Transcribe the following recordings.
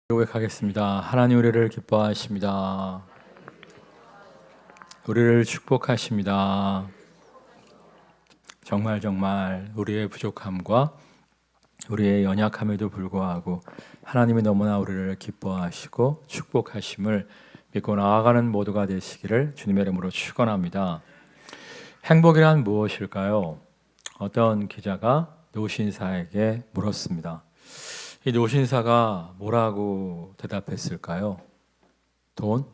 고백하겠습니다. 하나님 우리를 기뻐하십니다. 우리를 축복하십니다. 정말 우리의 부족함과 우리의 연약함에도 불구하고 하나님이 너무나 우리를 기뻐하시고 축복하심을 믿고 나아가는 모두가 되시기를 주님의 이름으로 축원합니다. 행복이란 무엇일까요? 어떤 기자가 노신사에게 물었습니다. 이 노신사가 뭐라고 대답했을까요? 돈,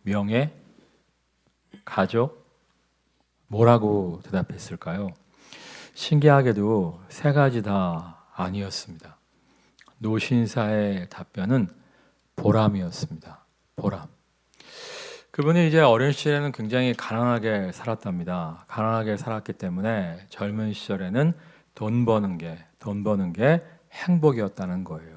명예, 가족, 뭐라고 대답했을까요? 신기하게도 세 가지 다 아니었습니다. 노신사의 답변은 보람이었습니다. 보람. 그분이 이제 어린 시절에는 굉장히 가난하게 살았답니다. 가난하게 살았기 때문에 젊은 시절에는 돈 버는 게 행복이었다는 거예요.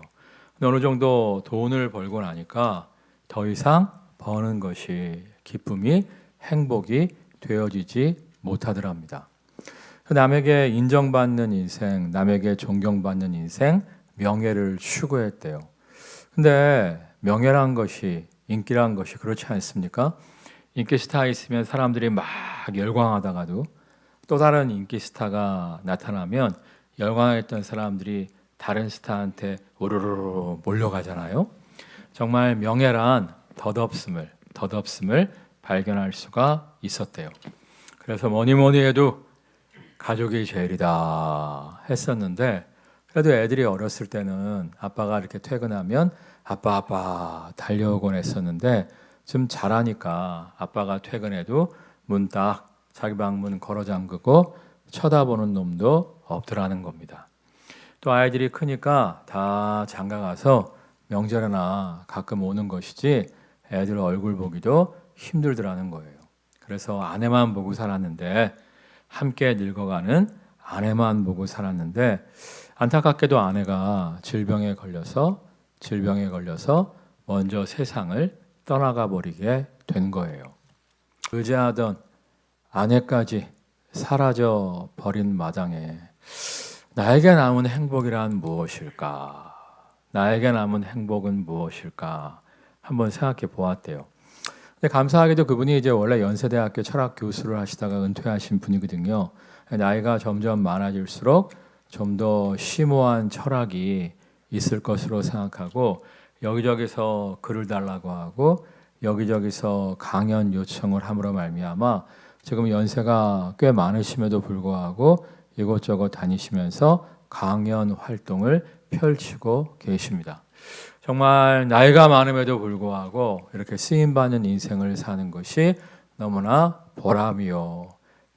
어느 정도 돈을 벌고 나니까 더 이상 버는 것이 기쁨이 행복이 되어지지 못하더랍니다. 남에게 인정받는 인생, 남에게 존경받는 인생, 명예를 추구했대요. 근데 명예란 것이, 인기란 것이 그렇지 않습니까? 인기 스타 있으면 사람들이 막 열광하다가도 또 다른 인기 스타가 나타나면 열광했던 사람들이 다른 스타한테 우르르 몰려가잖아요. 정말 명예란 덧없음을 발견할 수가 있었대요. 그래서 뭐니 해도 가족이 제일이다 했었는데, 그래도 애들이 어렸을 때는 아빠가 이렇게 퇴근하면 아빠 달려오곤 했었는데, 좀 자라니까 아빠가 퇴근해도 문 딱 자기 방 문 걸어 잠그고 쳐다보는 놈도 없더라는 겁니다. 또 아이들이 크니까 다 장가가서 명절에나 가끔 오는 것이지 애들 얼굴 보기도 힘들더라는 거예요. 그래서 아내만 보고 살았는데, 함께 늙어가는 아내만 보고 살았는데, 안타깝게도 아내가 질병에 걸려서 먼저 세상을 떠나가 버리게 된 거예요. 의지하던 아내까지 사라져 버린 마당에 나에게 남은 행복이란 무엇일까? 나에게 남은 행복은 무엇일까? 한번 생각해 보았대요. 근데 감사하게도 그분이 이제 원래 연세대학교 철학 교수를 하시다가 은퇴하신 분이거든요. 나이가 점점 많아질수록 좀 더 심오한 철학이 있을 것으로 생각하고, 여기저기서 글을 달라고 하고 여기저기서 강연 요청을 함으로 말미암아 지금 연세가 꽤 많으심에도 불구하고 이곳저곳 다니시면서 강연 활동을 펼치고 계십니다. 정말 나이가 많음에도 불구하고 이렇게 쓰임받는 인생을 사는 것이 너무나 보람이요,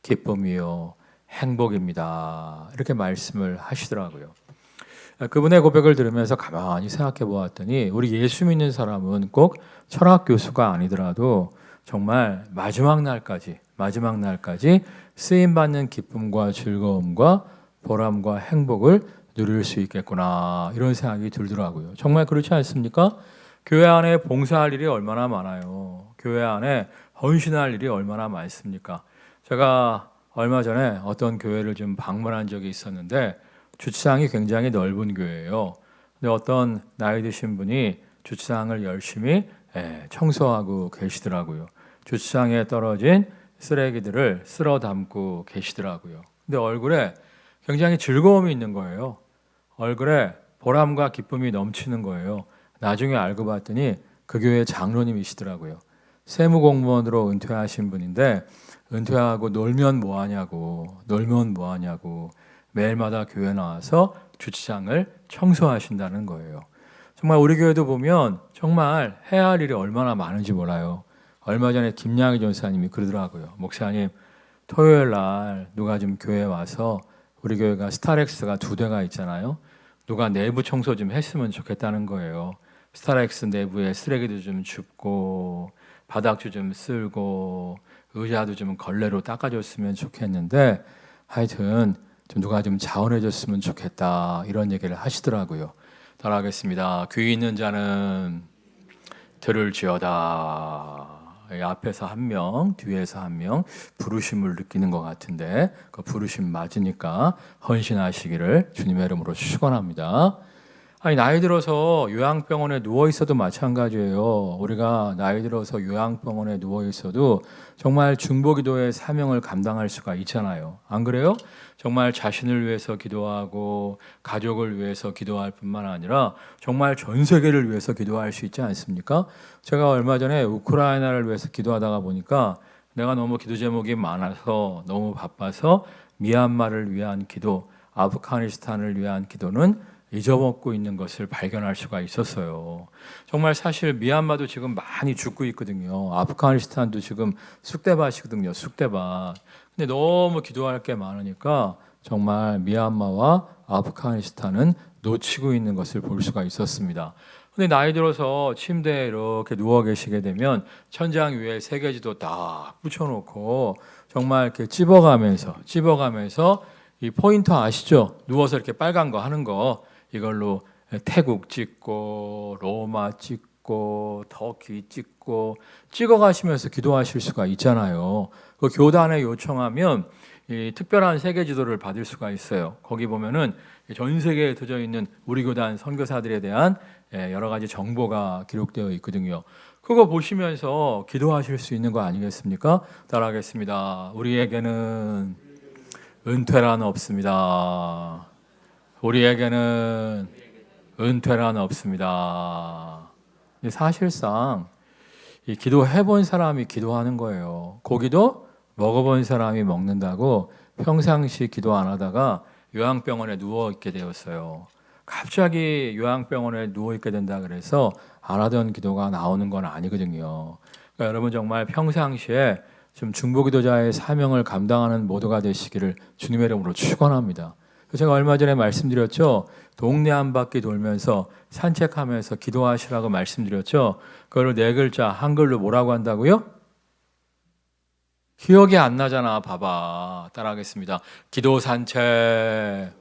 기쁨이요, 행복입니다. 이렇게 말씀을 하시더라고요. 그분의 고백을 들으면서 가만히 생각해 보았더니, 우리 예수 믿는 사람은 꼭 철학 교수가 아니더라도 정말 마지막 날까지 쓰임받는 기쁨과 즐거움과 보람과 행복을 누릴 수 있겠구나, 이런 생각이 들더라고요. 정말 그렇지 않습니까? 교회 안에 봉사할 일이 얼마나 많아요. 교회 안에 헌신할 일이 얼마나 많습니까? 제가 얼마 전에 어떤 교회를 좀 방문한 적이 있었는데, 주차장이 굉장히 넓은 교회예요. 근데 어떤 나이 드신 분이 주차장을 열심히 청소하고 계시더라고요. 주차장에 떨어진 쓰레기들을 쓸어 담고 계시더라고요. 근데 얼굴에 굉장히 즐거움이 있는 거예요. 얼굴에 보람과 기쁨이 넘치는 거예요. 나중에 알고 봤더니 그 교회 장로님이시더라고요. 세무공무원으로 은퇴하신 분인데, 은퇴하고 놀면 뭐하냐고 매일마다 교회 나와서 주차장을 청소하신다는 거예요. 정말 우리 교회도 보면 정말 해야 할 일이 얼마나 많은지 몰라요. 얼마 전에 김양희 전사님이 그러더라고요. 목사님, 토요일 날 누가 좀 교회에 와서, 우리 교회가 스타렉스가 2대가 있잖아요. 누가 내부 청소 좀 했으면 좋겠다는 거예요. 스타렉스 내부에 쓰레기도 좀 줍고 바닥도 좀 쓸고 의자도 좀 걸레로 닦아줬으면 좋겠는데, 하여튼 좀 누가 좀 자원해줬으면 좋겠다, 이런 얘기를 하시더라고요. 따라하겠습니다. 귀 있는 자는 들을지어다. 앞에서 한 명, 뒤에서 한 명 부르심을 느끼는 것 같은데, 그 부르심 맞으니까 헌신하시기를 주님의 이름으로 축원합니다. 아니 나이 들어서 요양병원에 누워 있어도 마찬가지예요. 우리가 나이 들어서 요양병원에 누워 있어도 정말 중보기도의 사명을 감당할 수가 있잖아요. 안 그래요? 정말 자신을 위해서 기도하고 가족을 위해서 기도할 뿐만 아니라 정말 전 세계를 위해서 기도할 수 있지 않습니까? 제가 얼마 전에 우크라이나를 위해서 기도하다가 보니까 내가 너무 기도 제목이 많아서 너무 바빠서 미얀마를 위한 기도, 아프가니스탄을 위한 기도는 잊어먹고 있는 것을 발견할 수가 있었어요. 정말 사실 미얀마도 지금 많이 죽고 있거든요. 아프가니스탄도 지금 쑥대밭이거든요. 쑥대밭. 근데 너무 기도할 게 많으니까 정말 미얀마와 아프가니스탄은 놓치고 있는 것을 볼 수가 있었습니다. 근데 나이 들어서 침대에 이렇게 누워 계시게 되면 천장 위에 세계지도 딱 붙여놓고 정말 이렇게 찝어가면서 이 포인터 아시죠? 누워서 이렇게 빨간 거 하는 거 이걸로 태국 찍고 로마 찍고 터키 찍고 찍어가시면서 기도하실 수가 있잖아요. 그 교단에 요청하면 이 특별한 세계 지도를 받을 수가 있어요. 거기 보면은 전 세계에 터져 있는 우리 교단 선교사들에 대한 여러 가지 정보가 기록되어 있거든요. 그거 보시면서 기도하실 수 있는 거 아니겠습니까? 따라하겠습니다. 우리에게는 은퇴란 없습니다. 우리에게는 은퇴란 없습니다. 사실상 이 기도해본 사람이 기도하는 거예요. 고기도 먹어본 사람이 먹는다고 평상시 기도 안 하다가 요양병원에 누워 있게 되었어요. 갑자기 요양병원에 누워 있게 된다 그래서 안 하던 기도가 나오는 건 아니거든요. 그러니까 여러분 정말 평상시에 좀 중보기도자의 사명을 감당하는 모두가 되시기를 주님의 이름으로 축원합니다. 제가 얼마 전에 말씀드렸죠. 동네 한 바퀴 돌면서 산책하면서 기도하시라고 말씀드렸죠. 그걸 네 글자 한글로 뭐라고 한다고요? 기억이 안 나잖아. 봐봐. 따라하겠습니다. 기도 산책.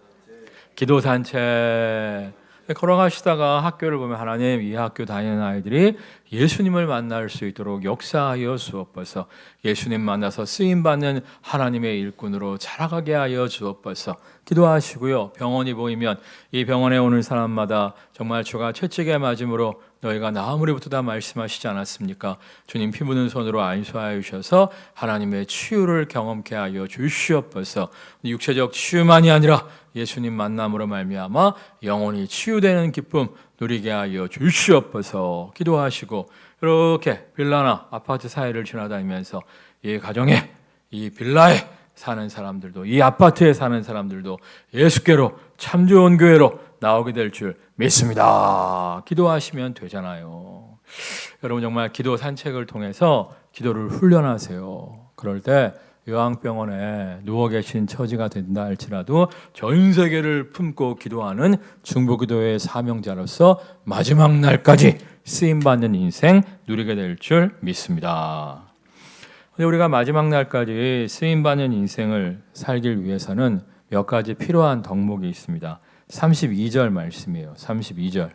기도 산책. 걸어가시다가 학교를 보면 하나님 이 학교 다니는 아이들이 예수님을 만날 수 있도록 역사하여 주옵소서. 예수님 만나서 쓰임받는 하나님의 일꾼으로 자라가게 하여 주옵소서. 기도하시고요. 병원이 보이면 이 병원에 오는 사람마다 정말 주가 채찍에 맞음으로 너희가 나으리부터다 말씀하시지 않았습니까? 주님 피 묻은 손으로 안수하여 주셔서 하나님의 치유를 경험케 하여 주시옵소서. 육체적 치유만이 아니라 예수님 만남으로 말미암아 영혼이 치유되는 기쁨 누리게 하여 주시옵소서. 기도하시고 이렇게 빌라나 아파트 사이를 지나다니면서 이 가정에 이 빌라에 사는 사람들도 이 아파트에 사는 사람들도 예수께로 참 좋은 교회로 나오게 될 줄 믿습니다. 기도하시면 되잖아요. 여러분 정말 기도 산책을 통해서 기도를 훈련하세요. 그럴 때 요양병원에 누워 계신 처지가 된다 할지라도 전 세계를 품고 기도하는 중보기도의 사명자로서 마지막 날까지 쓰임받는 인생 누리게 될 줄 믿습니다. 근데 우리가 마지막 날까지 쓰임받는 인생을 살기 위해서는 몇 가지 필요한 덕목이 있습니다. 32절 말씀이에요. 32절.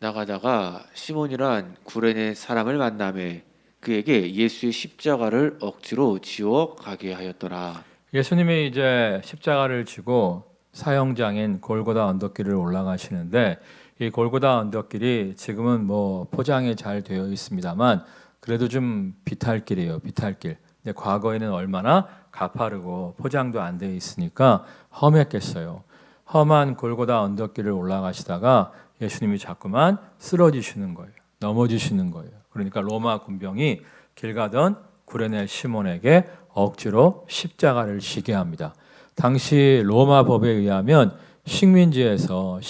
나가다가 시몬이란 구레네 사람을 만나매 그에게 예수의 십자가를 억지로 지워 가게 하였더라. 예수님이 이제 십자가를 지고 사형장인 골고다 언덕길을 올라가시는데 이 골고다 언덕길이 지금은 뭐 포장이 잘 되어 있습니다만 그래도 좀 비탈길이에요. 비탈길. 근데 과거에는 얼마나 가파르고 포장도 안 되어 있으니까 험했겠어요. 험한 골고다 언덕길을 올라가시다가 예수님이 자꾸만 쓰러지시는 거예요. 넘어지시는 거예요. 그러니까 로마 군병이 길 가던 구레네 시몬에게 억지로 십자가를 지게 합니다. 당시 로마 법에 의하면 식민지에서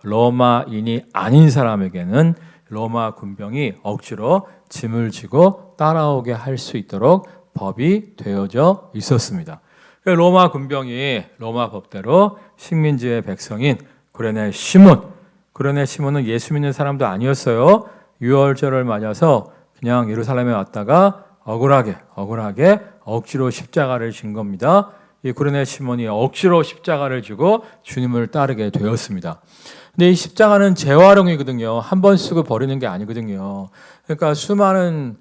로마인이 아닌 사람에게는 로마 군병이 억지로 짐을 지고 따라오게 할 수 있도록 법이 되어져 있었습니다. 로마 군병이 로마 법대로 식민지의 백성인 구레네 시몬은 예수 믿는 사람도 아니었어요. 유월절을 맞아서 그냥 예루살렘에 왔다가 억울하게 억지로 십자가를 진 겁니다. 이 구레네 시몬이 억지로 십자가를 지고 주님을 따르게 되었습니다. 근데 이 십자가는 재활용이거든요. 한 번 쓰고 버리는 게 아니거든요. 그러니까 수많은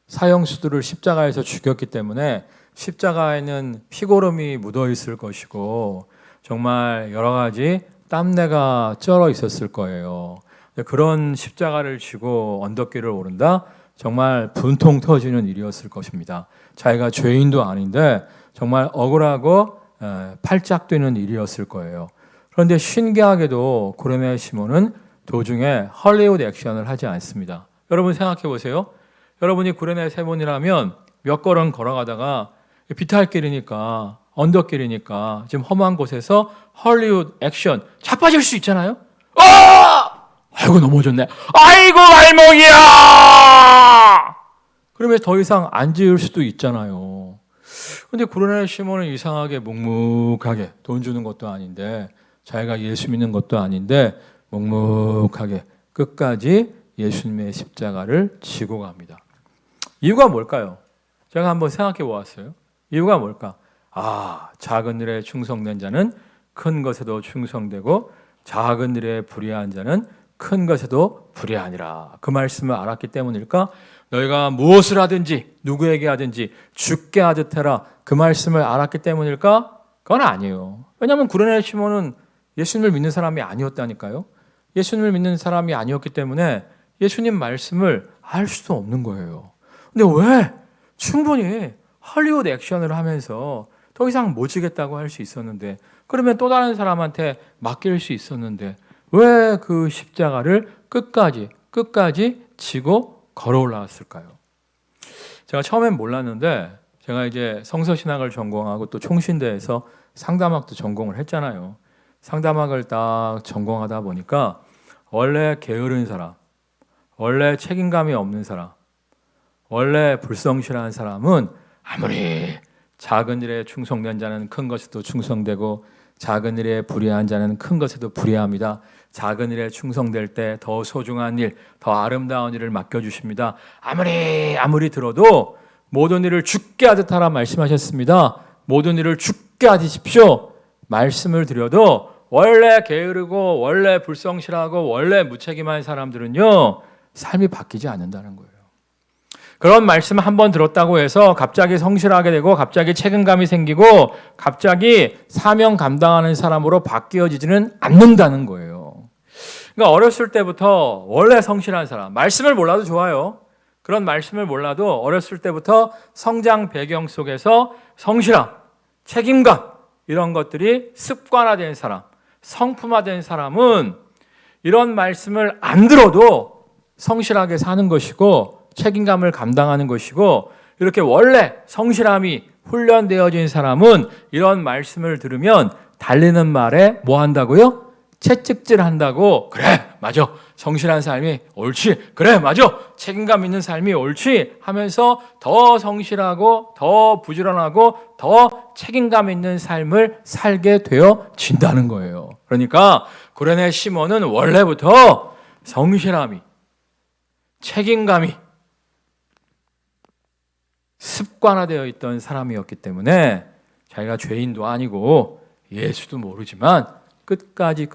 사형수들을 십자가에서 죽였기 때문에 십자가에는 피고름이 묻어 있을 것이고 정말 여러 가지 땀내가 쩔어 있었을 거예요. 그런 십자가를 지고 언덕길을 오른다? 정말 분통 터지는 일이었을 것입니다. 자기가 죄인도 아닌데 정말 억울하고 팔짝뛰는 일이었을 거예요. 그런데 신기하게도 구레네 시몬은 도중에 헐리우드 액션을 하지 않습니다. 여러분 생각해 보세요. 여러분이 구레네 시몬이라면 몇 걸음 걸어가다가 비탈길이니까 언덕길이니까 지금 험한 곳에서 헐리우드 액션 자빠질 수 있잖아요. 아이고 넘어졌네. 아이고 발목이야. 그러면 더 이상 안 지을 수도 있잖아요. 근데 구레네 시몬은 이상하게 묵묵하게 돈 주는 것도 아닌데 자기가 예수 믿는 것도 아닌데 묵묵하게 끝까지 예수님의 십자가를 지고 갑니다. 이유가 뭘까요? 제가 한번 생각해 보았어요. 이유가 뭘까? 작은 일에 충성된 자는 큰 것에도 충성되고 작은 일에 불의한 자는 큰 것에도 불의하니라. 그 말씀을 알았기 때문일까? 너희가 무엇을 하든지 누구에게 하든지 죽게 하듯 해라. 그 말씀을 알았기 때문일까? 그건 아니에요. 왜냐하면 구레네 시몬은 예수님을 믿는 사람이 아니었다니까요. 예수님을 믿는 사람이 아니었기 때문에 예수님 말씀을 알 수도 없는 거예요. 근데 왜 충분히 헐리우드 액션을 하면서 더 이상 못 지겠다고 할 수 있었는데, 그러면 또 다른 사람한테 맡길 수 있었는데 왜 그 십자가를 끝까지 지고 걸어 올라왔을까요? 제가 처음엔 몰랐는데 제가 이제 성서신학을 전공하고 또 총신대에서 상담학도 전공을 했잖아요. 상담학을 딱 전공하다 보니까 원래 게으른 사람, 원래 책임감이 없는 사람, 원래 불성실한 사람은 아무리 작은 일에 충성된 자는 큰 것에도 충성되고 작은 일에 불의한 자는 큰 것에도 불의합니다. 작은 일에 충성될 때 더 소중한 일, 더 아름다운 일을 맡겨주십니다. 아무리 들어도 모든 일을 죽게 하듯 하라 말씀하셨습니다. 모든 일을 죽게 하십시오. 말씀을 드려도 원래 게으르고 원래 불성실하고 원래 무책임한 사람들은요, 삶이 바뀌지 않는다는 거예요. 그런 말씀 한 번 들었다고 해서 갑자기 성실하게 되고 갑자기 책임감이 생기고 갑자기 사명 감당하는 사람으로 바뀌어지지는 않는다는 거예요. 그러니까 어렸을 때부터 원래 성실한 사람, 말씀을 몰라도 좋아요. 그런 말씀을 몰라도 어렸을 때부터 성장 배경 속에서 성실함, 책임감 이런 것들이 습관화된 사람, 성품화된 사람은 이런 말씀을 안 들어도 성실하게 사는 것이고 책임감을 감당하는 것이고, 이렇게 원래 성실함이 훈련되어진 사람은 이런 말씀을 들으면 달리는 말에 뭐 한다고요? 채찍질 한다고. 그래 맞아, 성실한 삶이 옳지, 그래 맞아, 책임감 있는 삶이 옳지 하면서 더 성실하고 더 부지런하고 더 책임감 있는 삶을 살게 되어진다는 거예요. 그러니까 구레네 시몬은 원래부터 성실함이, 책임감이 습관화되어 있던 사람이었기 때문에 자기가 죄인도 아니고 예수도 모르지만 끝까지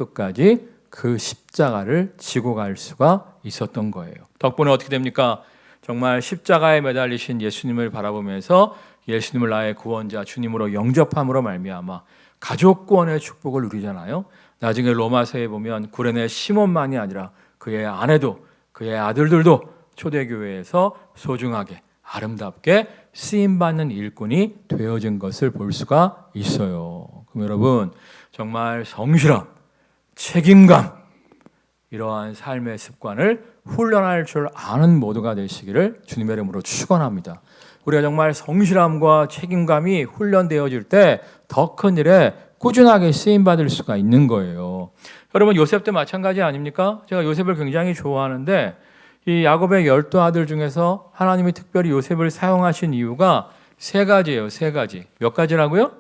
그 십자가를 지고 갈 수가 있었던 거예요. 덕분에 어떻게 됩니까? 정말 십자가에 매달리신 예수님을 바라보면서 예수님을 나의 구원자 주님으로 영접함으로 말미암아 가족 구원의 축복을 누리잖아요. 나중에 로마서에 보면 구레네 시몬만이 아니라 그의 아내도 그의 아들들도 초대교회에서 소중하게 아름답게 쓰임받는 일꾼이 되어진 것을 볼 수가 있어요. 그럼 여러분 정말 성실함, 책임감 이러한 삶의 습관을 훈련할 줄 아는 모두가 되시기를 주님의 이름으로 축원합니다. 우리가 정말 성실함과 책임감이 훈련되어질 때 더 큰 일에 꾸준하게 쓰임받을 수가 있는 거예요. 여러분 요셉도 마찬가지 아닙니까? 제가 요셉을 굉장히 좋아하는데 이 야곱의 12아들 중에서 하나님이 특별히 요셉을 사용하신 이유가 세 가지예요. 세 가지. 몇 가지라고요?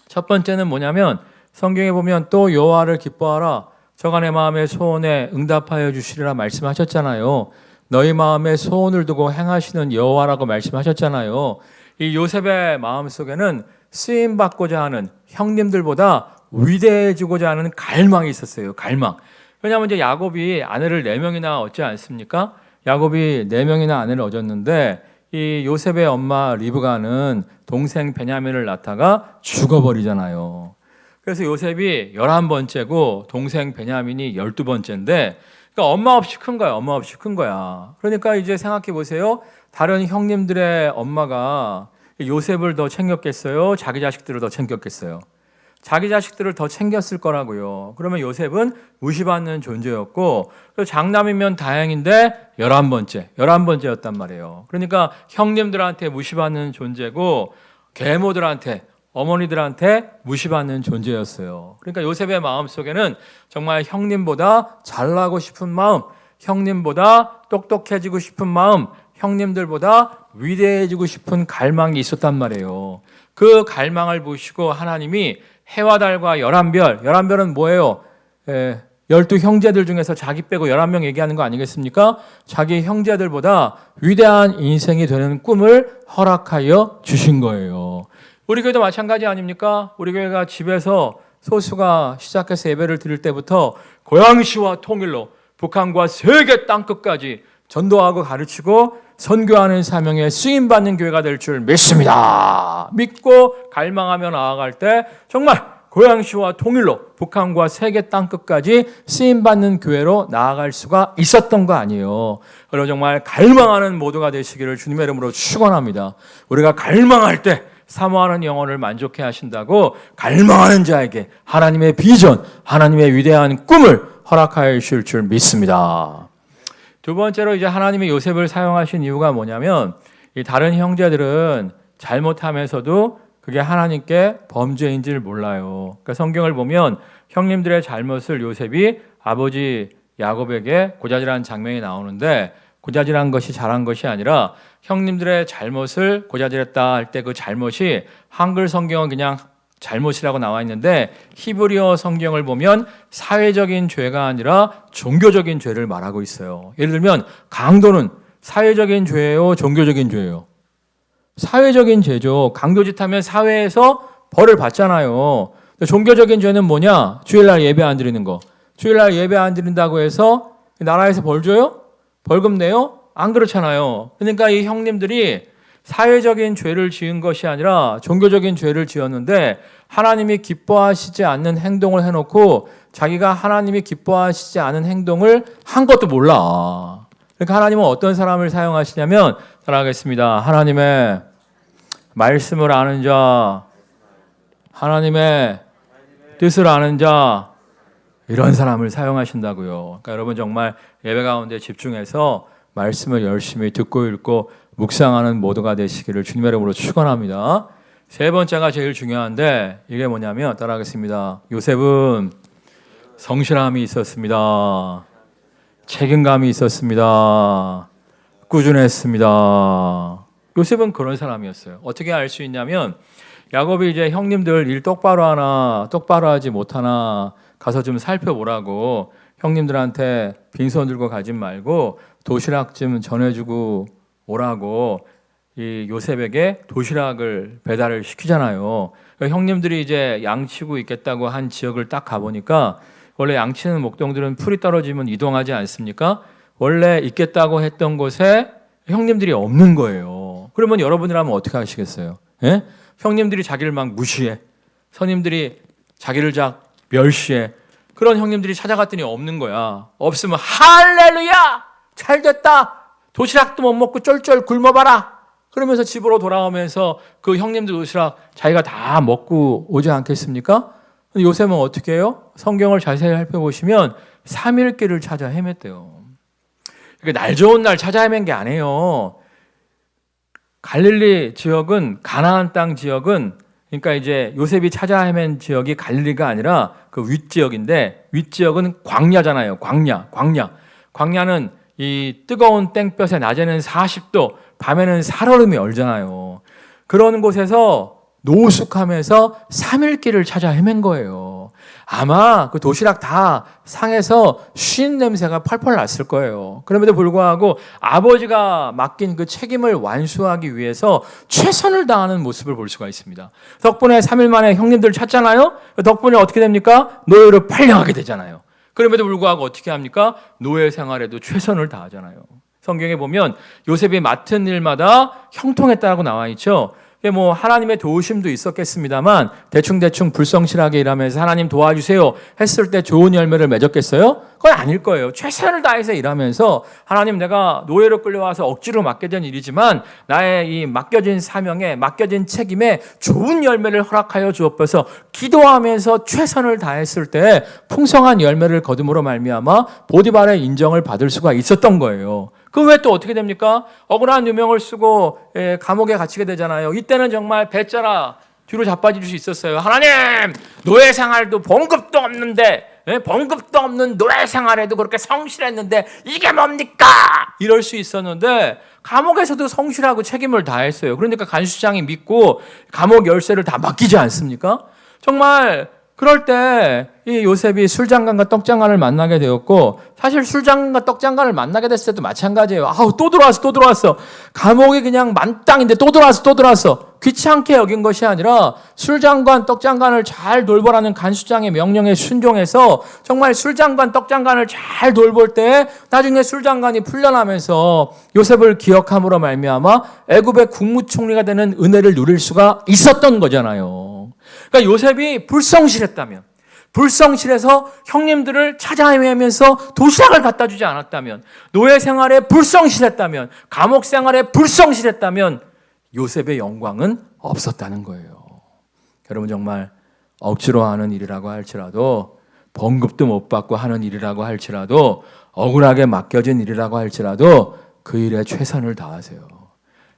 첫 번째는 뭐냐면 성경에 보면 또 여호와를 기뻐하라. 저가 내 마음의 소원에 응답하여 주시리라 말씀하셨잖아요. 너희 마음에 소원을 두고 행하시는 여호와라고 말씀하셨잖아요. 이 요셉의 마음속에는 쓰임받고자 하는, 형님들보다 위대해지고자 하는 갈망이 있었어요. 갈망. 왜냐하면 이제 야곱이 아내를 4명이나 얻지 않습니까? 야곱이 4명이나 아내를 얻었는데 이 요셉의 엄마 리브가는 동생 베냐민을 낳다가 죽어버리잖아요. 그래서 요셉이 11번째고 동생 베냐민이 12번째인데 그러니까 엄마 없이 큰 거야. 엄마 없이 큰 거야. 그러니까 이제 생각해 보세요. 다른 형님들의 엄마가 요셉을 더 챙겼겠어요? 자기 자식들을 더 챙겼겠어요? 자기 자식들을 더 챙겼을 거라고요. 그러면 요셉은 무시받는 존재였고 장남이면 다행인데 11번째였단 말이에요. 그러니까 형님들한테 무시받는 존재고 계모들한테 어머니들한테 무시받는 존재였어요. 그러니까 요셉의 마음속에는 정말 형님보다 잘나고 싶은 마음, 형님보다 똑똑해지고 싶은 마음, 형님들보다 위대해지고 싶은 갈망이 있었단 말이에요. 그 갈망을 보시고 하나님이 해와 달과 11별, 11별은 뭐예요? 12형제들 중에서 자기 빼고 11명 얘기하는 거 아니겠습니까? 자기 형제들보다 위대한 인생이 되는 꿈을 허락하여 주신 거예요. 우리 교회도 마찬가지 아닙니까? 우리 교회가 집에서 소수가 시작해서 예배를 드릴 때부터 고양시와 통일로 북한과 세계 땅끝까지 전도하고 가르치고 선교하는 사명에 쓰임받는 교회가 될 줄 믿습니다. 믿고 갈망하며 나아갈 때 정말 고양시와 통일로 북한과 세계 땅끝까지 쓰임받는 교회로 나아갈 수가 있었던 거 아니에요. 그리고 정말 갈망하는 모두가 되시기를 주님의 이름으로 축원합니다. 우리가 갈망할 때 사모하는 영혼을 만족해 하신다고 갈망하는 자에게 하나님의 비전, 하나님의 위대한 꿈을 허락하여 주실 줄 믿습니다. 두 번째로 이제 하나님이 요셉을 사용하신 이유가 뭐냐면 이 다른 형제들은 잘못하면서도 그게 하나님께 범죄인지를 몰라요. 그러니까 성경을 보면 형님들의 잘못을 요셉이 아버지 야곱에게 고자질한 장면이 나오는데 고자질한 것이 잘한 것이 아니라 형님들의 잘못을 고자질했다 할 때 그 잘못이 한글 성경은 그냥 잘못이라고 나와 있는데 히브리어 성경을 보면 사회적인 죄가 아니라 종교적인 죄를 말하고 있어요. 예를 들면 강도는 사회적인 죄예요, 종교적인 죄예요? 사회적인 죄죠. 강도짓 하면 사회에서 벌을 받잖아요. 종교적인 죄는 뭐냐? 주일날 예배 안 드리는 거. 주일날 예배 안 드린다고 해서 나라에서 벌 줘요? 벌금 내요? 안 그렇잖아요. 그러니까 이 형님들이 사회적인 죄를 지은 것이 아니라 종교적인 죄를 지었는데 하나님이 기뻐하시지 않는 행동을 해놓고 자기가 하나님이 기뻐하시지 않은 행동을 한 것도 몰라. 그러니까 하나님은 어떤 사람을 사용하시냐면 따라하겠습니다. 하나님의 말씀을 아는 자, 하나님의 뜻을 아는 자, 이런 사람을 사용하신다고요. 그러니까 여러분 정말 예배 가운데 집중해서 말씀을 열심히 듣고 읽고 묵상하는 모두가 되시기를 주님의 이름으로 축원합니다. 세 번째가 제일 중요한데 이게 뭐냐면 따라하겠습니다. 요셉은 성실함이 있었습니다. 책임감이 있었습니다. 꾸준했습니다. 요셉은 그런 사람이었어요. 어떻게 알 수 있냐면 야곱이 이제 형님들 일 똑바로 하나 똑바로 하지 못하나 가서 좀 살펴보라고 형님들한테 빈손 들고 가지 말고 도시락 좀 전해주고 오라고 이 요셉에게 도시락을 배달을 시키잖아요. 그러니까 형님들이 이제 양치고 있겠다고 한 지역을 딱 가보니까 원래 양치는 목동들은 풀이 떨어지면 이동하지 않습니까? 원래 있겠다고 했던 곳에 형님들이 없는 거예요. 그러면 여러분이라면 어떻게 하시겠어요? 예? 형님들이 자기를 막 무시해. 선임들이 자기를 멸시해. 그런 형님들이 찾아갔더니 없는 거야. 없으면 할렐루야! 잘 됐다! 도시락도 못 먹고 쫄쫄 굶어봐라! 그러면서 집으로 돌아오면서 그 형님들 도시락 자기가 다 먹고 오지 않겠습니까? 요셉은 어떻게 해요? 성경을 자세히 살펴보시면 3일길을 찾아 헤맸대요. 그러니까 날 좋은 날 찾아 헤맨 게 아니에요. 갈릴리 지역은 가나안 땅 지역은 그러니까 이제 요셉이 찾아 헤맨 지역이 갈릴리가 아니라 그 윗지역인데 윗지역은 광야잖아요. 광야는 이 뜨거운 땡볕에 낮에는 40도, 밤에는 살얼음이 얼잖아요. 그런 곳에서 노숙하면서 3일길을 찾아 헤맨 거예요. 아마 그 도시락 다 상해서 쉰 냄새가 펄펄 났을 거예요. 그럼에도 불구하고 아버지가 맡긴 그 책임을 완수하기 위해서 최선을 다하는 모습을 볼 수가 있습니다. 덕분에 3일 만에 형님들 찾잖아요. 덕분에 어떻게 됩니까? 노예로 팔려가게 되잖아요. 그럼에도 불구하고 어떻게 합니까? 노예 생활에도 최선을 다하잖아요. 성경에 보면 요셉이 맡은 일마다 형통했다고 나와 있죠. 이게 뭐 하나님의 도우심도 있었겠습니다만 대충 불성실하게 일하면서 하나님 도와주세요 했을 때 좋은 열매를 맺었겠어요? 그건 아닐 거예요. 최선을 다해서 일하면서 하나님 내가 노예로 끌려와서 억지로 맡게 된 일이지만 나의 이 맡겨진 사명에 맡겨진 책임에 좋은 열매를 허락하여 주옵소서 기도하면서 최선을 다했을 때 풍성한 열매를 거둠으로 말미암아 보디발의 인정을 받을 수가 있었던 거예요. 그 후에 또 어떻게 됩니까? 억울한 누명을 쓰고 감옥에 갇히게 되잖아요. 이때는 정말 배짜라 뒤로 자빠질 수 있었어요. 하나님, 노예 생활도 봉급도 없는데, 봉급도 없는 노예 생활에도 그렇게 성실했는데 이게 뭡니까? 이럴 수 있었는데 감옥에서도 성실하고 책임을 다했어요. 그러니까 간수장이 믿고 감옥 열쇠를 다 맡기지 않습니까? 정말 그럴 때 이 요셉이 술장관과 떡장관을 만나게 되었고, 사실 술장관과 떡장관을 만나게 됐을 때도 마찬가지예요. 아우 또 들어왔어. 감옥이 그냥 만땅인데 또 들어왔어. 귀찮게 여긴 것이 아니라 술장관, 떡장관을 잘 돌보라는 간수장의 명령에 순종해서 정말 술장관, 떡장관을 잘 돌볼 때 나중에 술장관이 풀려나면서 요셉을 기억함으로 말미암아 애굽의 국무총리가 되는 은혜를 누릴 수가 있었던 거잖아요. 그러니까 요셉이 불성실해서 형님들을 찾아 헤매면서 도시락을 갖다 주지 않았다면, 노예 생활에 불성실했다면, 감옥 생활에 불성실했다면 요셉의 영광은 없었다는 거예요. 여러분 정말 억지로 하는 일이라고 할지라도, 봉급도 못 받고 하는 일이라고 할지라도, 억울하게 맡겨진 일이라고 할지라도 그 일에 최선을 다하세요.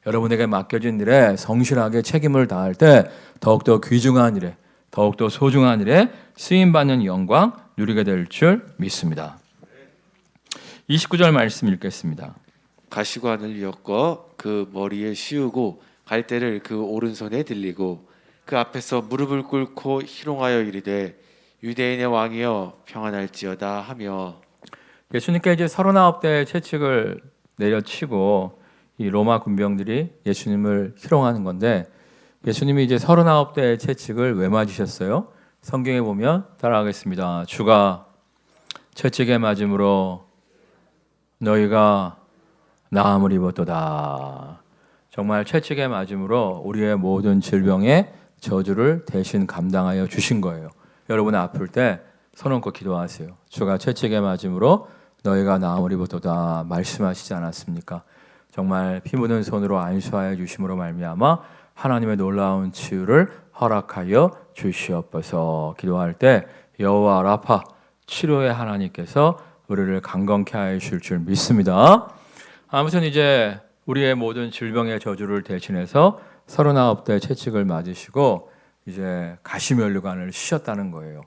여러분에게 맡겨진 일에 성실하게 책임을 다할 때 더욱더 귀중한 일에, 더욱더 소중한 일에 쓰임받는 영광 누리게 될 줄 믿습니다. 29절 말씀 읽겠습니다. 가시관을 엮어 그 머리에 씌우고 갈대를 그 오른손에 들리고 그 앞에서 무릎을 꿇고 희롱하여 이르되 유대인의 왕이여 평안할지어다 하며. 예수님께 이제 39대의 채찍을 내려치고 이 로마 군병들이 예수님을 희롱하는 건데, 예수님이 이제 39대의 채찍을 왜 맞으셨어요? 성경에 보면 따라하겠습니다. 주가 채찍에 맞음으로 너희가 나음을 입었도다. 정말 채찍에 맞음으로 우리의 모든 질병의 저주를 대신 감당하여 주신 거예요. 여러분 아플 때 손 얹고 기도하세요. 주가 채찍에 맞음으로 너희가 나음을 입었도다 말씀하시지 않았습니까? 정말 피 묻은 손으로 안수하여 주심으로 말미암아 하나님의 놀라운 치유를 허락하여 주시옵소서. 기도할 때 여호와 라파 치료의 하나님께서 우리를 강건케 하여 주실 줄 믿습니다. 아무튼 이제 우리의 모든 질병의 저주를 대신해서 39대 채찍을 맞으시고 이제 가시면류관을 씌셨다는 거예요.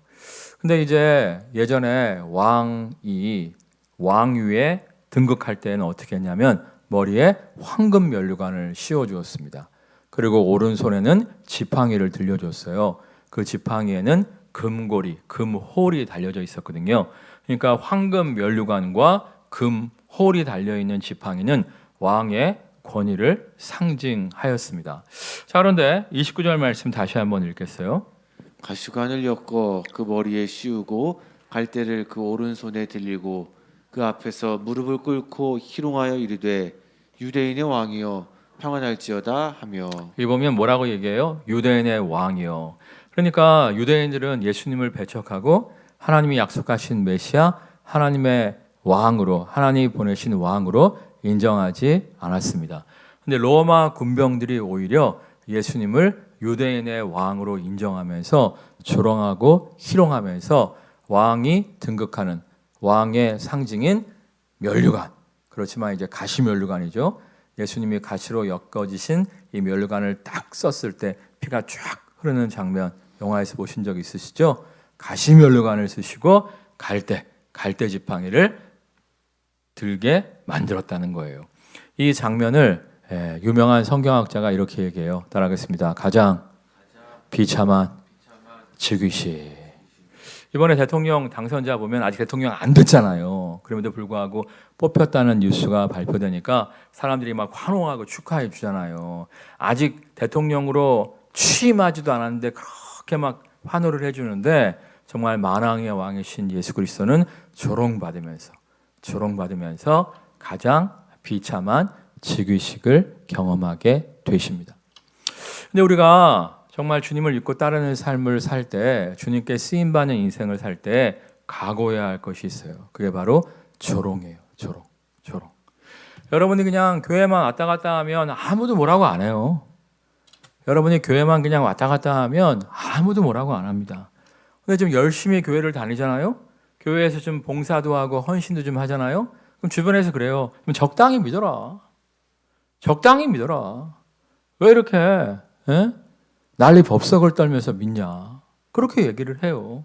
근데 이제 예전에 왕이 왕위에 등극할 때는 어떻게 했냐면 머리에 황금 면류관을 씌워 주었습니다. 그리고 오른손에는 지팡이를 들려줬어요. 그 지팡이에는 금고리, 금홀이 달려져 있었거든요. 그러니까 황금 면류관과 금홀이 달려있는 지팡이는 왕의 권위를 상징하였습니다. 자, 그런데 29절 말씀 다시 한번 읽겠어요. 가시관을 엮어 그 머리에 씌우고 갈대를 그 오른손에 들리고 그 앞에서 무릎을 꿇고 희롱하여 이르되 유대인의 왕이여 평안할지어다 하며. 여기 보면 뭐라고 얘기해요? 유대인의 왕이요. 그러니까 유대인들은 예수님을 배척하고 하나님이 약속하신 메시아, 하나님의 왕으로, 하나님이 보내신 왕으로 인정하지 않았습니다. 근데 로마 군병들이 오히려 예수님을 유대인의 왕으로 인정하면서 조롱하고 희롱하면서 왕이 등극하는 왕의 상징인 면류관, 그렇지만 이제 가시 면류관이죠. 예수님이 가시로 엮어지신 이 면류관을 딱 썼을 때 피가 쫙 흐르는 장면 영화에서 보신 적 있으시죠? 가시 면류관을 쓰시고 갈대 지팡이를 들게 만들었다는 거예요. 이 장면을 유명한 성경학자가 이렇게 얘기해요. 따라하겠습니다. 가장 비참한 즉위식. 이번에 대통령 당선자 보면 아직 대통령 안 됐잖아요. 그럼에도 불구하고 뽑혔다는 뉴스가 발표되니까 사람들이 막 환호하고 축하해 주잖아요. 아직 대통령으로 취임하지도 않았는데 그렇게 막 환호를 해주는데, 정말 만왕의 왕이신 예수 그리스도는 조롱받으면서 가장 비참한 즉위식을 경험하게 되십니다. 근데 우리가 정말 주님을 믿고 따르는 삶을 살 때, 주님께 쓰임 받는 인생을 살 때 각오해야 할 것이 있어요. 그게 바로 조롱이에요. 조롱. 여러분이 그냥 교회만 왔다 갔다 하면 아무도 뭐라고 안 해요. 여러분이 교회만 그냥 왔다 갔다 하면 아무도 뭐라고 안 합니다. 근데 좀 열심히 교회를 다니잖아요. 교회에서 좀 봉사도 하고 헌신도 좀 하잖아요. 그럼 주변에서 그래요. 그럼 적당히 믿어라. 적당히 믿어라. 왜 이렇게 난리 법석을 떨면서 믿냐. 그렇게 얘기를 해요.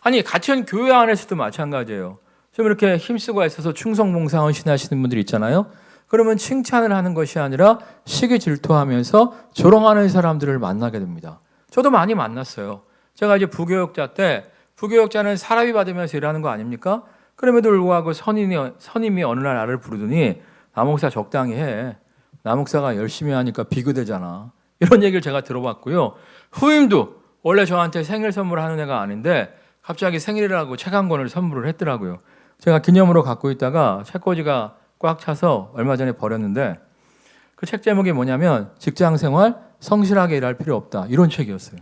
아니 같이 한 교회 안에서도 마찬가지예요. 좀 이렇게 힘쓰고 애써서 충성봉사 헌신하시는 분들 있잖아요. 그러면 칭찬을 하는 것이 아니라 시기 질투하면서 조롱하는 사람들을 만나게 됩니다. 저도 많이 만났어요. 제가 이제 부교육자 때, 부교육자는 사람이 받으면서 일하는 거 아닙니까? 그럼에도 불구하고 선임이 어느 날 나를 부르더니 남목사 적당히 해. 남목사가 열심히 하니까 비교되잖아. 이런 얘기를 제가 들어봤고요. 후임도 원래 저한테 생일 선물하는 애가 아닌데 갑자기 생일이라고 책 한 권을 선물을 했더라고요. 제가 기념으로 갖고 있다가 책꽂이가 꽉 차서 얼마 전에 버렸는데 그 책 제목이 뭐냐면 직장생활 성실하게 일할 필요 없다. 이런 책이었어요.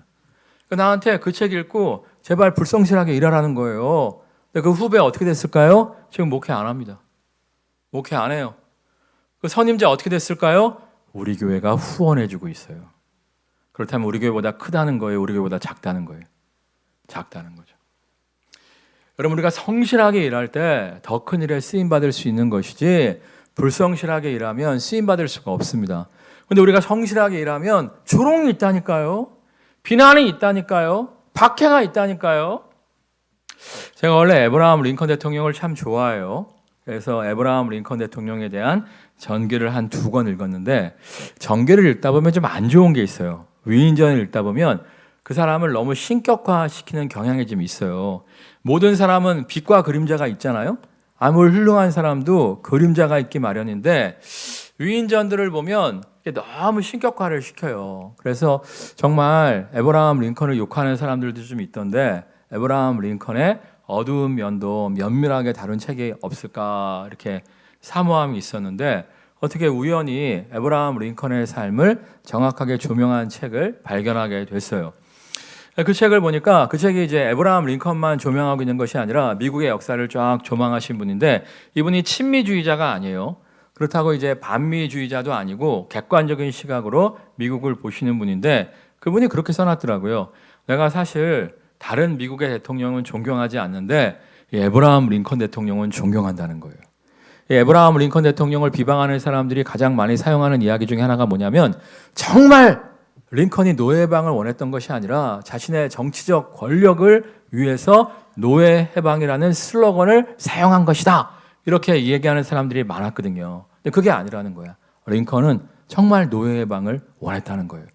나한테 그 책 읽고 제발 불성실하게 일하라는 거예요. 근데 그 후배 어떻게 됐을까요? 지금 목회 안 합니다. 목회 안 해요. 그 선임자 어떻게 됐을까요? 우리 교회가 후원해주고 있어요. 그렇다면 우리 교회보다 크다는 거예요? 우리 교회보다 작다는 거예요? 작다는 거죠. 여러분 우리가 성실하게 일할 때 더 큰 일에 쓰임받을 수 있는 것이지 불성실하게 일하면 쓰임받을 수가 없습니다. 그런데 우리가 성실하게 일하면 조롱이 있다니까요. 비난이 있다니까요. 박해가 있다니까요. 제가 원래 에브라함 링컨 대통령을 참 좋아해요. 그래서 에브라함 링컨 대통령에 대한 전기를 한 2권 읽었는데 전기를 읽다 보면 좀 안 좋은 게 있어요. 위인전을 읽다 보면 그 사람을 너무 신격화시키는 경향이 좀 있어요. 모든 사람은 빛과 그림자가 있잖아요. 아무리 훌륭한 사람도 그림자가 있기 마련인데 위인전들을 보면 너무 신격화를 시켜요. 그래서 정말 에브라함 링컨을 욕하는 사람들도 좀 있던데 에브라함 링컨의 어두운 면도 면밀하게 다룬 책이 없을까 이렇게 사모함이 있었는데 어떻게 우연히 에브라함 링컨의 삶을 정확하게 조명한 책을 발견하게 됐어요. 그 책을 보니까 그 책이 이제 에브라함 링컨만 조명하고 있는 것이 아니라 미국의 역사를 쫙 조망하신 분인데 이분이 친미주의자가 아니에요. 그렇다고 이제 반미주의자도 아니고 객관적인 시각으로 미국을 보시는 분인데 그분이 그렇게 써놨더라고요. 내가 사실 다른 미국의 대통령은 존경하지 않는데 이 에브라함 링컨 대통령은 존경한다는 거예요. 이 에브라함 링컨 대통령을 비방하는 사람들이 가장 많이 사용하는 이야기 중에 하나가 뭐냐면 정말 링컨이 노예 해방을 원했던 것이 아니라 자신의 정치적 권력을 위해서 노예 해방이라는 슬로건을 사용한 것이다. 이렇게 얘기하는 사람들이 많았거든요. 근데 그게 아니라는 거야. 링컨은 정말 노예 해방을 원했다는 거예요.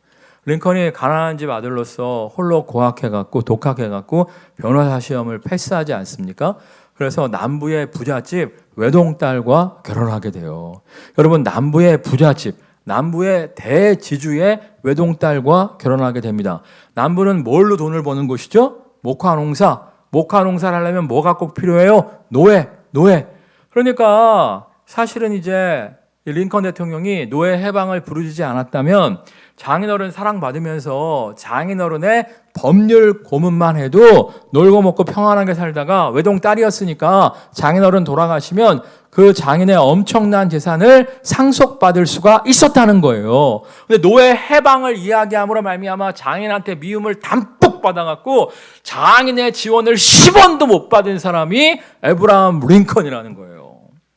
링컨이 가난한 집 아들로서 홀로 고학해갖고 독학해갖고 변호사 시험을 패스하지 않습니까? 그래서 남부의 부잣집 외동딸과 결혼하게 돼요. 여러분 남부의 부잣집, 남부의 대지주의 외동딸과 결혼하게 됩니다. 남부는 뭘로 돈을 버는 곳이죠? 목화농사. 목화농사를 하려면 뭐가 꼭 필요해요? 노예. 그러니까 사실은 이제 링컨 대통령이 노예 해방을 부르짖지 않았다면 장인어른 사랑받으면서 장인어른의 법률 고문만 해도 놀고 먹고 평안하게 살다가 외동딸이었으니까 장인어른 돌아가시면 그 장인의 엄청난 재산을 상속받을 수가 있었다는 거예요. 근데 노예 해방을 이야기함으로 말미암아 장인한테 미움을 담뿍 받아갖고 장인의 지원을 10원도 못 받은 사람이 에브라함 링컨이라는 거예요.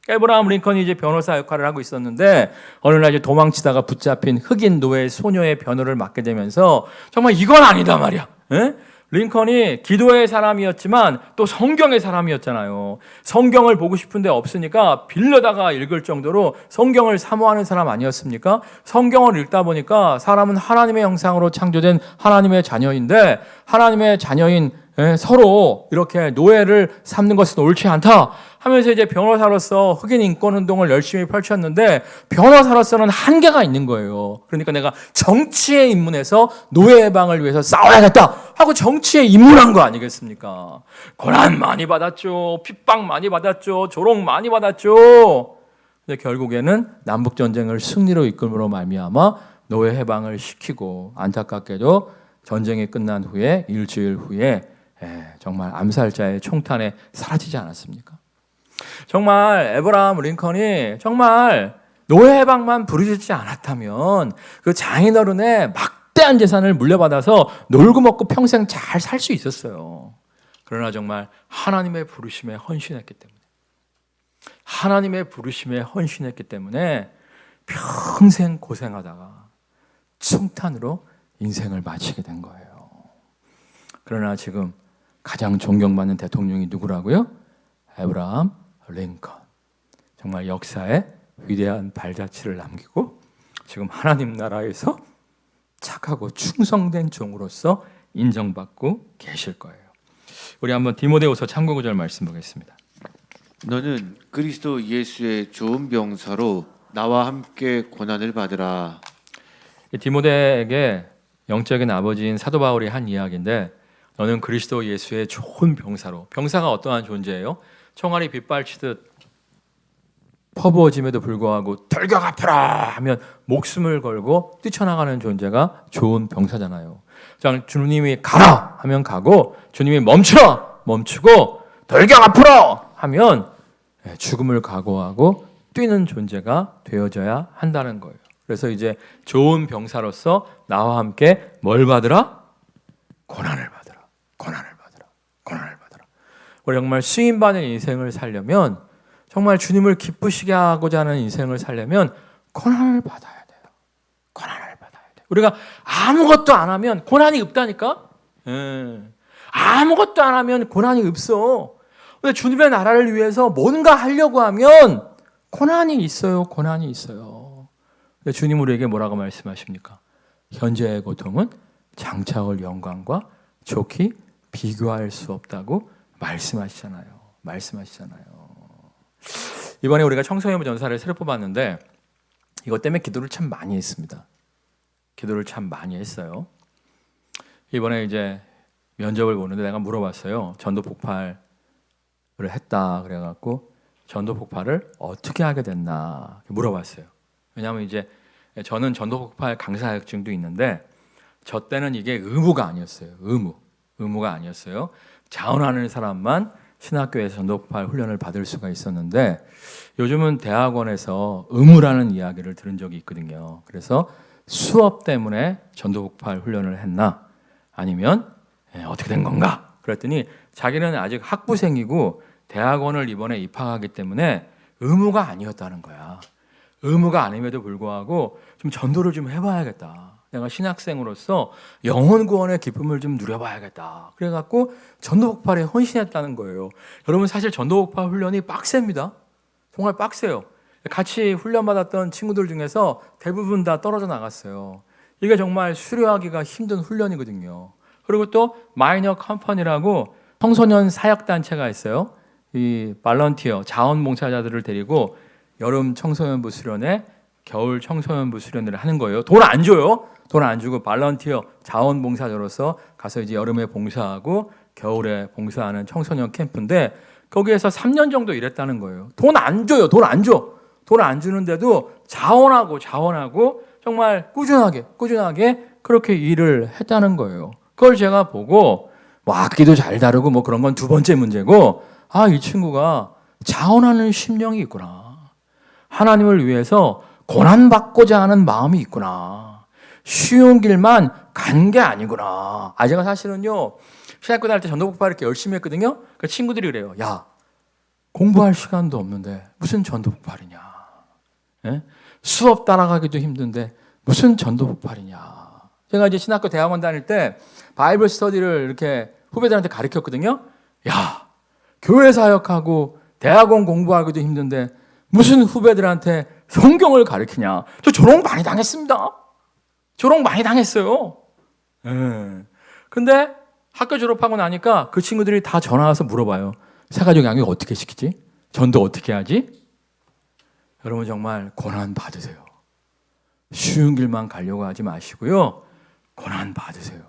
에브라함 링컨이 이제 변호사 역할을 하고 있었는데 어느 날 이제 도망치다가 붙잡힌 흑인 노예 소녀의 변호를 맡게 되면서 정말 이건 아니다 말이야. 에? 링컨이 기도의 사람이었지만 또 성경의 사람이었잖아요. 성경을 보고 싶은데 없으니까 빌려다가 읽을 정도로 성경을 사모하는 사람 아니었습니까? 성경을 읽다 보니까 사람은 하나님의 형상으로 창조된 하나님의 자녀인데 하나님의 자녀인 서로 이렇게 노예를 삼는 것은 옳지 않다 하면서 이제 변호사로서 흑인 인권 운동을 열심히 펼쳤는데 변호사로서는 한계가 있는 거예요. 그러니까 내가 정치에 입문해서 노예 해방을 위해서 싸워야겠다 하고 정치에 입문한 거 아니겠습니까? 고난 많이 받았죠. 핍박 많이 받았죠. 조롱 많이 받았죠. 근데 결국에는 남북전쟁을 승리로 이끌므로 말미암아 노예 해방을 시키고 안타깝게도 전쟁이 끝난 후에 일주일 후에 정말 암살자의 총탄에 사라지지 않았습니까? 정말 에브라함 링컨이 정말 노예 해방만 부르짖지 않았다면 그 장인어른의 막대한 재산을 물려받아서 놀고 먹고 평생 잘 살 수 있었어요. 그러나 정말 하나님의 부르심에 헌신했기 때문에 하나님의 부르심에 헌신했기 때문에 평생 고생하다가 총탄으로 인생을 마치게 된 거예요. 그러나 지금 가장 존경받는 대통령이 누구라고요? 에브라함 링컨. 정말 역사에 위대한 발자취를 남기고 지금 하나님 나라에서 착하고 충성된 종으로서 인정받고 계실 거예요. 우리 한번 디모데후서 참고 구절 말씀 보겠습니다. 너는 그리스도 예수의 좋은 병사로 나와 함께 고난을 받으라. 디모데에게 영적인 아버지인 사도 바울이 한 이야기인데 너는 그리스도 예수의 좋은 병사로, 병사가 어떠한 존재예요? 총알이 빗발치듯 퍼부어짐에도 불구하고 돌격 앞으라 하면 목숨을 걸고 뛰쳐나가는 존재가 좋은 병사잖아요. 주님이 가라 하면 가고 주님이 멈추라 멈추고 돌격 앞으로 하면 죽음을 각오하고 뛰는 존재가 되어져야 한다는 거예요. 그래서 이제 좋은 병사로서 나와 함께 뭘 받으라? 고난을 받으라. 고난을 받으라. 고난을 받으라. 우리 정말 쓰임받는 인생을 살려면 정말 주님을 기쁘시게 하고자 하는 인생을 살려면 고난을 받아야 돼요. 고난을 받아야 돼요. 우리가 아무것도 안 하면 고난이 없다니까? 아무것도 안 하면 고난이 없어. 근데 주님의 나라를 위해서 뭔가 하려고 하면 고난이 있어요. 고난이 있어요. 근데 주님 우리에게 뭐라고 말씀하십니까? 현재의 고통은 장차 올 영광과 좋게 비교할 수 없다고 말씀하시잖아요. 이번에 우리가 청소년부 전사를 새로 뽑았는데 이것 때문에 기도를 참 많이 했습니다. 기도를 참 많이 했어요. 이번에 이제 면접을 보는데 내가 물어봤어요. 전도 폭발을 했다 그래갖고 전도 폭발을 어떻게 하게 됐나 물어봤어요. 왜냐하면 이제 저는 전도 폭발 강사 자격증도 있는데 저 때는 이게 의무가 아니었어요. 의무가 아니었어요. 자원하는 사람만 신학교에서 전도 폭발 훈련을 받을 수가 있었는데 요즘은 대학원에서 의무라는 이야기를 들은 적이 있거든요. 그래서 수업 때문에 전도 폭발 훈련을 했나 아니면 어떻게 된 건가? 그랬더니 자기는 아직 학부생이고 대학원을 이번에 입학하기 때문에 의무가 아니었다는 거야. 의무가 아님에도 불구하고 좀 전도를 좀 해봐야겠다. 내가 신학생으로서 영혼 구원의 기쁨을 좀 누려봐야겠다. 그래갖고 전도 폭발에 헌신했다는 거예요. 여러분 사실 전도 폭발 훈련이 빡셉니다. 정말 빡세요. 같이 훈련 받았던 친구들 중에서 대부분 다 떨어져 나갔어요. 이게 정말 수료하기가 힘든 훈련이거든요. 그리고 또 마이너 컴퍼니라고 청소년 사역 단체가 있어요. 이 발런티어 자원봉사자들을 데리고 여름 청소년부 수련회, 겨울 청소년부 수련회를 하는 거예요. 돈 안 줘요. 돈 안 주고 발런티어 자원봉사자로서 가서 이제 여름에 봉사하고 겨울에 봉사하는 청소년 캠프인데 거기에서 3년 정도 일했다는 거예요. 돈 안 줘요. 돈 안 줘. 돈 안 주는데도 자원하고 정말 꾸준하게 그렇게 일을 했다는 거예요. 그걸 제가 보고 뭐 악기도 잘 다루고 뭐 그런 건 두 번째 문제고 이 친구가 자원하는 심령이 있구나. 하나님을 위해서 고난받고자 하는 마음이 있구나. 쉬운 길만 간 게 아니구나. 제가 사실은요 신학교 다닐 때 전도 폭발 이렇게 열심히 했거든요. 그 친구들이 그래요. 야, 공부할 시간도 없는데 무슨 전도 폭발이냐. 예? 수업 따라가기도 힘든데 무슨 전도 폭발이냐. 제가 이제 신학교 대학원 다닐 때 바이블 스터디를 이렇게 후배들한테 가르쳤거든요. 야, 교회 사역하고 대학원 공부하기도 힘든데 무슨 후배들한테 성경을 가르치냐. 저 조롱 많이 당했습니다. 조롱 많이 당했어요. 근데 학교 졸업하고 나니까 그 친구들이 다 전화 와서 물어봐요. 새가족 양육 어떻게 시키지? 전도 어떻게 하지? 여러분 정말 고난 받으세요. 쉬운 길만 가려고 하지 마시고요. 고난 받으세요.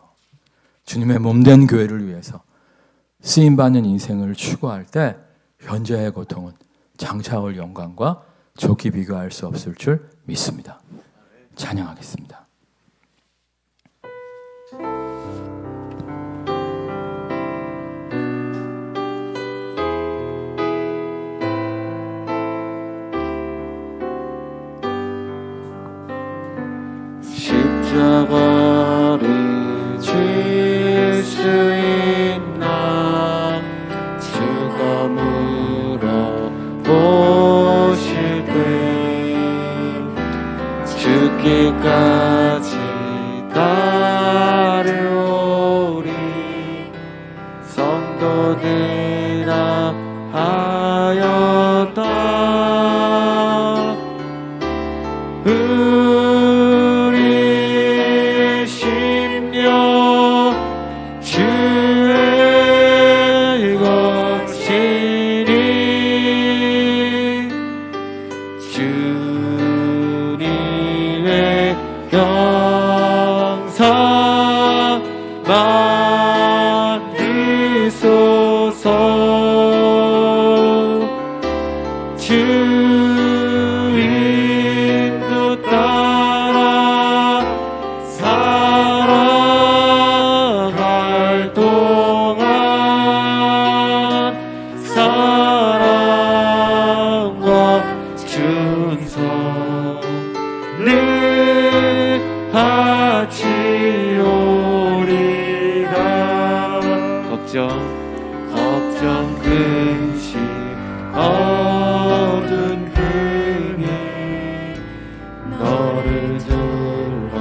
주님의 몸된 교회를 위해서 쓰임받는 인생을 추구할 때 현재의 고통은 장차 올 영광과 좋게 비교할 수 없을 줄 믿습니다. 찬양하겠습니다. 대답하였다. 우리의 심령 주의 것이니 주님의 영상 만드소서. 주 인도 따라 살아갈 동안 사랑과 준성을 바치오리다. 걱정 근심 어두운 금이 너를 둘러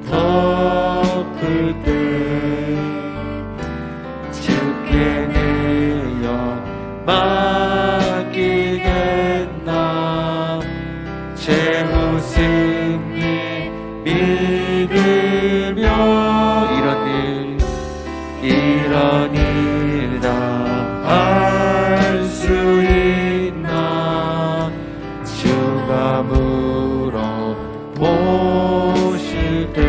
덮을 때 주께 내어 맡기겠나. 최후 승리 믿으며 이런 일 다 할 수 있나. 주가 물어보실 때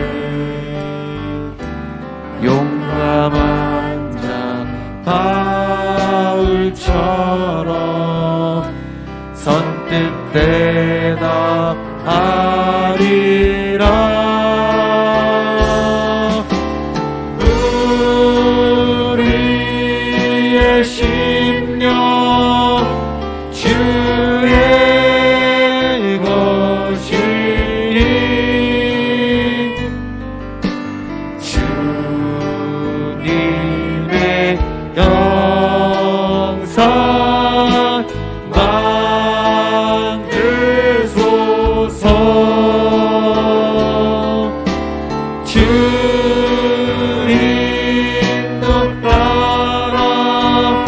용감한 자 바울처럼 선뜻 대답하리라. 우리의 심령 주의 것이니 주님의 영상 만드소서. 주 인도 따라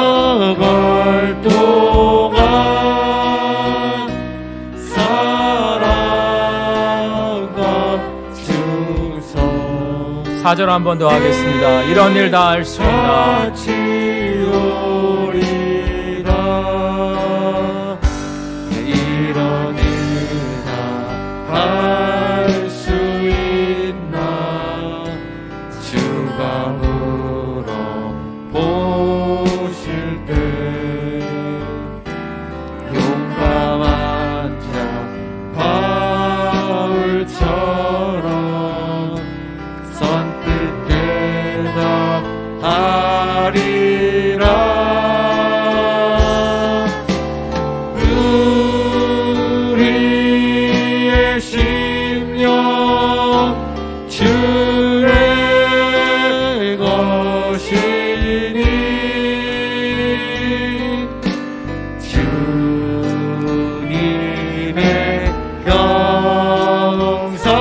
살아갈 동안 사랑과 충성. 4절 한 번 더 하겠습니다. 이런 일 다 할 수 있나. 바치오리다. 이런 일 다 할 수 있나. 주가 물어보실 때 용감한 자 바울처럼 선뜻 대답하리라. 우리의 심령 주의 것이니 주님의 영상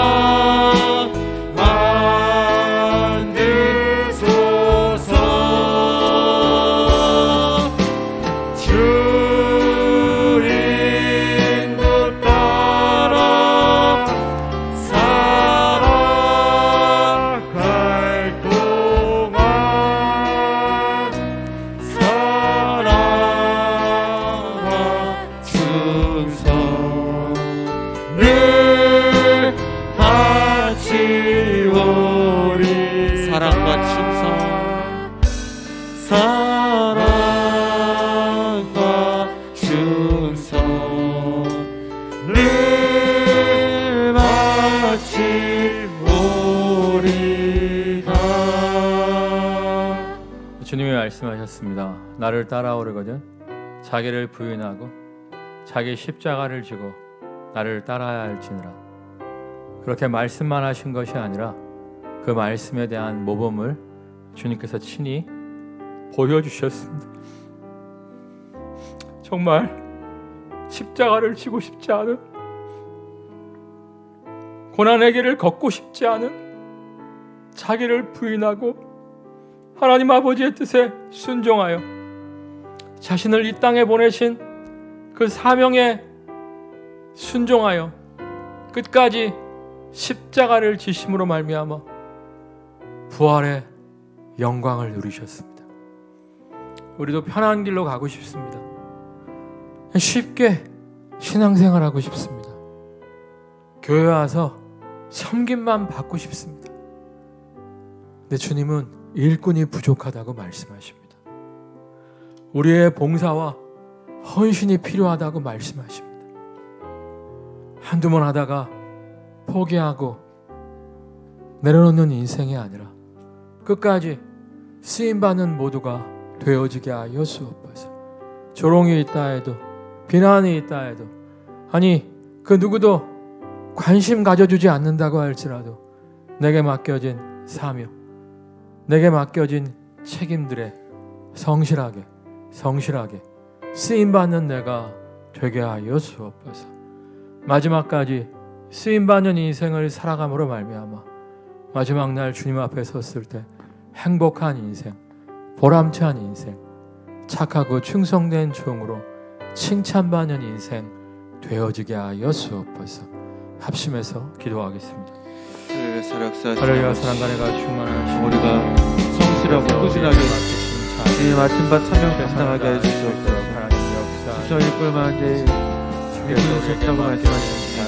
만드소서. 주 인도 따라 살아갈 동안 사랑과 충성을 바치오리. 사랑과 충성 사랑과 충성을 바치오리다. 주님이 말씀하셨습니다. 나를 따라오려거든 자기를 부인하고 자기 십자가를 지고 나를 따라야 할지니라. 그렇게 말씀만 하신 것이 아니라 그 말씀에 대한 모범을 주님께서 친히 보여주셨습니다. 정말 십자가를 지고 싶지 않은, 고난의 길을 걷고 싶지 않은, 자기를 부인하고 하나님 아버지의 뜻에 순종하여 자신을 이 땅에 보내신 그 사명에 순종하여 끝까지 십자가를 지심으로 말미암아 부활의 영광을 누리셨습니다. 우리도 편한 길로 가고 싶습니다. 쉽게 신앙생활하고 싶습니다. 교회 와서 섬김만 받고 싶습니다. 근데 주님은 일꾼이 부족하다고 말씀하십니다. 우리의 봉사와 헌신이 필요하다고 말씀하십니다. 한두 번 하다가 포기하고 내려놓는 인생이 아니라 끝까지 쓰임받는 모두가 되어지게 하여 주옵소서. 조롱이 있다 해도 비난이 있다 해도 아니 그 누구도 관심 가져주지 않는다고 할지라도 내게 맡겨진 사명, 내게 맡겨진 책임들에 성실하게 쓰임받는 내가 되게 하여 주옵소서. 마지막까지 쓰임받는 인생을 살아감으로 말미암아 마지막 날 주님 앞에 섰을 때 행복한 인생, 보람찬 인생, 착하고 충성된 종으로 칭찬받는 인생 되어지게 하여 주옵소서. 합심해서 기도하겠습니다. 할렐루야. 사랑과 내가 충만하신 우리가 성실하고 꾸준하게 이 맡은 바 사명 감당하게 하여 주시옵소서. 주서 일꾼만 내 일꾼이 좋다고 말씀하십니다.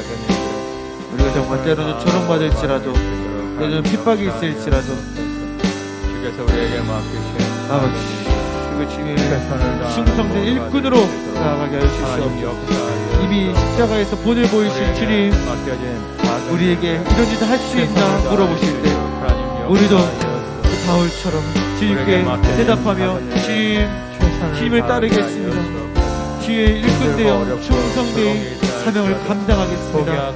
우리가 정말 때로는 조롱받을지라도 때로는 핍박이 있을지라도 주께서 우리에게 맡기신 아버지 그리고 주님의 충성된 일꾼으로 나아가게 하여 주시옵소서. 이미 십자가에서 본을 보이신 주님 우리에게 이런 짓 할 수 있나 물어보실 때 우리도 그 바울처럼 주님께 대답하며 주님 힘을 따르겠습니다. 주의 일꾼 되어 충성되이 사명을 감당하겠습니다.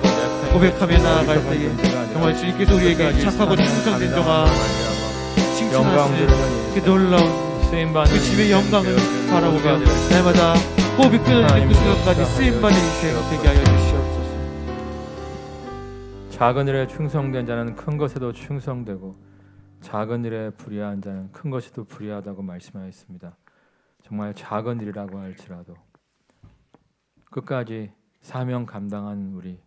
고백하며 나아갈 때에 정말 주님께서 우리에게 착하고 충성된 자가 칭찬하시는 그 놀라운 그 주님의 영광을 바라보며 날마다 호흡이 끊어지는 그 순간까지 쓰임받는 인생 되게 하여 주시옵소서. 작은 일에 충성된 자는 큰 것에도 충성되고 작은 일에 불의한 자는 큰 것에도 불의하다고 말씀하였습니다. 정말 작은 일이라고 할지라도 끝까지 사명 감당한 우리,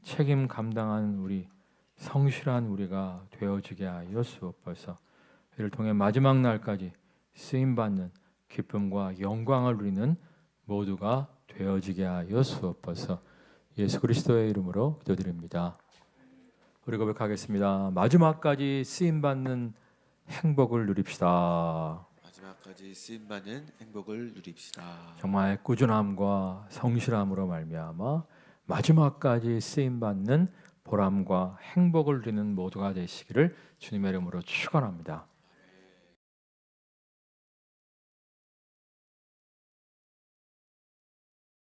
책임 감당한 우리, 성실한 우리가 되어지게 하여 주옵소서. 이를 통해 마지막 날까지 쓰임받는 기쁨과 영광을 누리는 모두가 되어지게 하여 주옵소서. 예수 그리스도의 이름으로 기도드립니다. 우리 고백하겠습니다. 마지막까지 쓰임받는 행복을 누립시다. 마지막까지 쓰임받는 행복을 누립시다. 정말 꾸준함과 성실함으로 말미암아 마지막까지 쓰임받는 보람과 행복을 누리는 모두가 되시기를 주님의 이름으로 축원합니다.